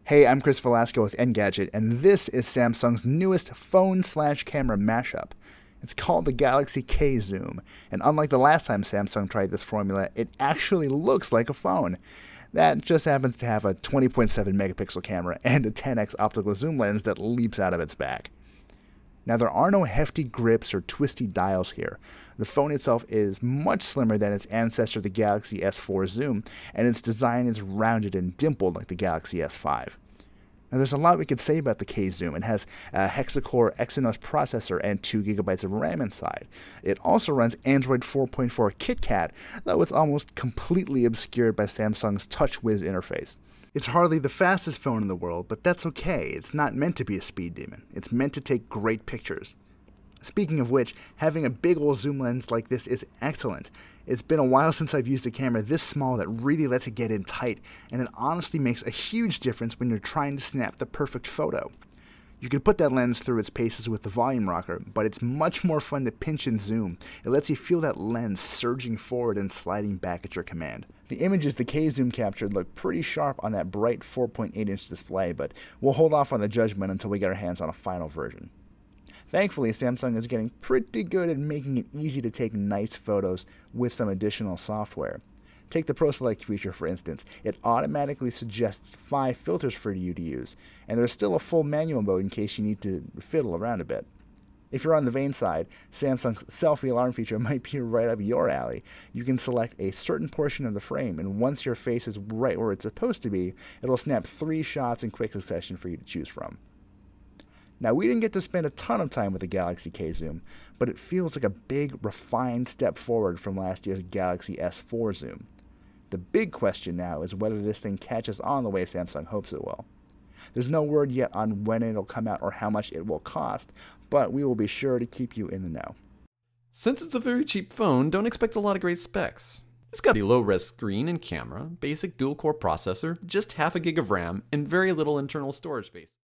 Hey, I'm Chris Velasco with Engadget, and this is Samsung's newest phone/camera mashup. It's called the Galaxy K Zoom, and unlike the last time Samsung tried this formula, it actually looks like a phone. That just happens to have a 20.7 megapixel camera and a 10x optical zoom lens that leaps out of its back. Now, there are no hefty grips or twisty dials here. The phone itself is much slimmer than its ancestor, the Galaxy S4 Zoom, and its design is rounded and dimpled like the Galaxy S5. Now, there's a lot we could say about the K Zoom. It has a hexa-core Exynos processor and 2GB of RAM inside. It also runs Android 4.4 KitKat, though it's almost completely obscured by Samsung's TouchWiz interface. It's hardly the fastest phone in the world, but that's okay. It's not meant to be a speed demon. It's meant to take great pictures. Speaking of which, having a big old zoom lens like this is excellent. It's been a while since I've used a camera this small that really lets it get in tight, and it honestly makes a huge difference when you're trying to snap the perfect photo. You can put that lens through its paces with the volume rocker, but it's much more fun to pinch and zoom. It lets you feel that lens surging forward and sliding back at your command. The images the K-Zoom captured look pretty sharp on that bright 4.8-inch display, but we'll hold off on the judgment until we get our hands on a final version. Thankfully, Samsung is getting pretty good at making it easy to take nice photos with some additional software. Take the Pro Select feature, for instance. It automatically suggests 5 filters for you to use, and there's still a full manual mode in case you need to fiddle around a bit. If you're on the vain side, Samsung's selfie alarm feature might be right up your alley. You can select a certain portion of the frame, and once your face is right where it's supposed to be, it'll snap 3 shots in quick succession for you to choose from. Now, we didn't get to spend a ton of time with the Galaxy K Zoom, but it feels like a big, refined step forward from last year's Galaxy S4 Zoom. The big question now is whether this thing catches on the way Samsung hopes it will. There's no word yet on when it'll come out or how much it will cost, but we will be sure to keep you in the know. Since it's a very cheap phone, don't expect a lot of great specs. It's got a low-res screen and camera, basic dual-core processor, just half a gig of RAM, and very little internal storage space.